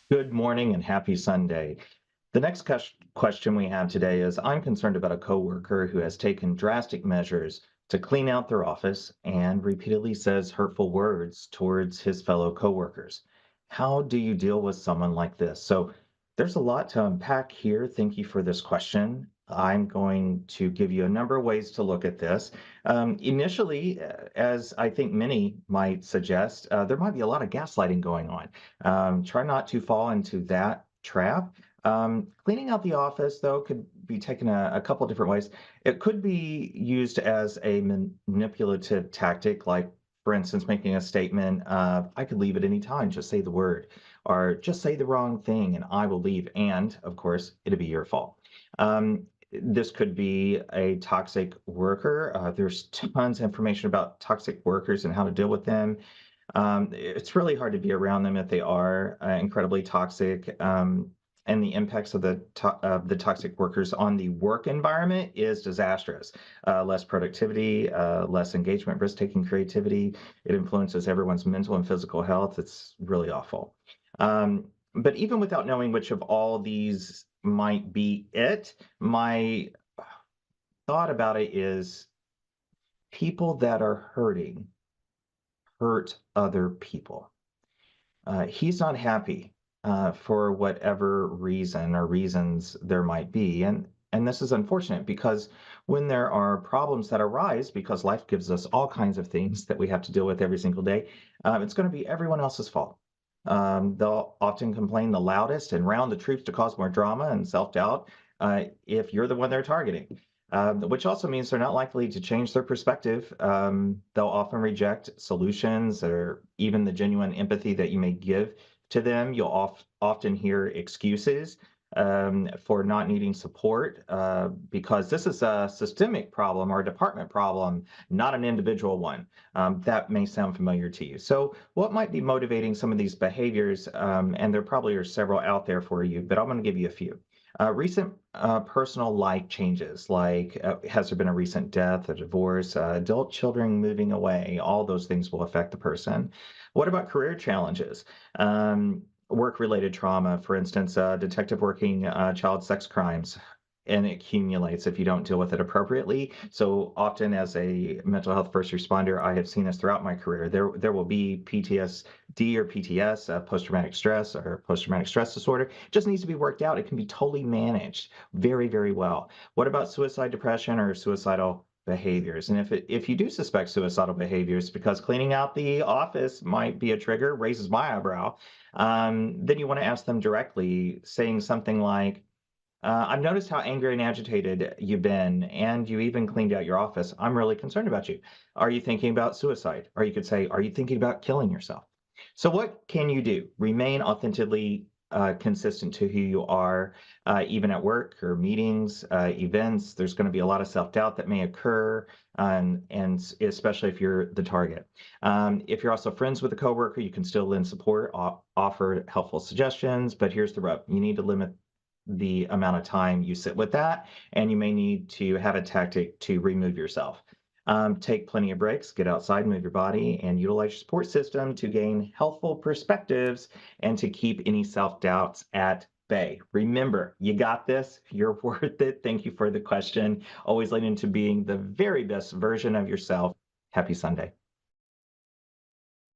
Good morning and happy Sunday. The next question we have today is I'm concerned about a coworker who has taken drastic measures to clean out their office and repeatedly says hurtful words towards his fellow coworkers. How do you deal with someone like this? So there's a lot to unpack here. Thank you for this question. I'm going to give you a number of ways to look at this. Initially, as I think many might suggest, there might be a lot of gaslighting going on. Try not to fall into that trap. Cleaning out the office, though, could be taken a couple different ways. It could be used as a manipulative tactic, like, for instance, making a statement, I could leave at any time, just say the word, or just say the wrong thing and I will leave. And of course, it'll be your fault. This could be a toxic worker. There's tons of information about toxic workers and how to deal with them. It's really hard to be around them if they are incredibly toxic. And the impacts of the toxic workers on the work environment is disastrous. Less productivity, less engagement, risk-taking creativity. It influences everyone's mental and physical health. It's really awful. But even without knowing which of all these might be it, my thought about it is people that are hurting hurt other people. He's not happy for whatever reason or reasons there might be, and this is unfortunate because when there are problems that arise, because life gives us all kinds of things that we have to deal with every single day, it's going to be everyone else's fault. They'll often complain the loudest and round the truth to cause more drama and self-doubt if you're the one they're targeting. Which also means they're not likely to change their perspective. They'll often reject solutions or even the genuine empathy that you may give to them. You'll often hear excuses for not needing support because this is a systemic problem or a department problem, not an individual one. That may sound familiar to you. So what might be motivating some of these behaviors, and there probably are several out there for you, but I'm going to give you a few. Recent personal life changes, like has there been a recent death, a divorce, adult children moving away, all those things will affect the person. What about career challenges? Work-related trauma, for instance, detective working child sex crimes, and it accumulates if you don't deal with it appropriately. So often as a mental health first responder, I have seen this throughout my career. There will be PTSD or PTS, post-traumatic stress or post-traumatic stress disorder. It just needs to be worked out. It can be totally managed very, very well. What about suicide, depression, or suicidal behaviors? And if you do suspect suicidal behaviors, because cleaning out the office might be a trigger, raises my eyebrow, then you want to ask them directly, saying something like, I've noticed how angry and agitated you've been, and you even cleaned out your office. I'm really concerned about you. Are you thinking about suicide? Or you could say, are you thinking about killing yourself? So what can you do? Remain authentically consistent to who you are, even at work or meetings, events. There's going to be a lot of self-doubt that may occur, and especially if you're the target. If you're also friends with a coworker, you can still lend support, offer helpful suggestions, but here's the rub. You need to limit the amount of time you sit with that, and you may need to have a tactic to remove yourself. Take plenty of breaks, get outside, move your body, and utilize your support system to gain healthful perspectives and to keep any self-doubts at bay. Remember, you got this. You're worth it. Thank you for the question. Always leading to being the very best version of yourself. Happy Sunday.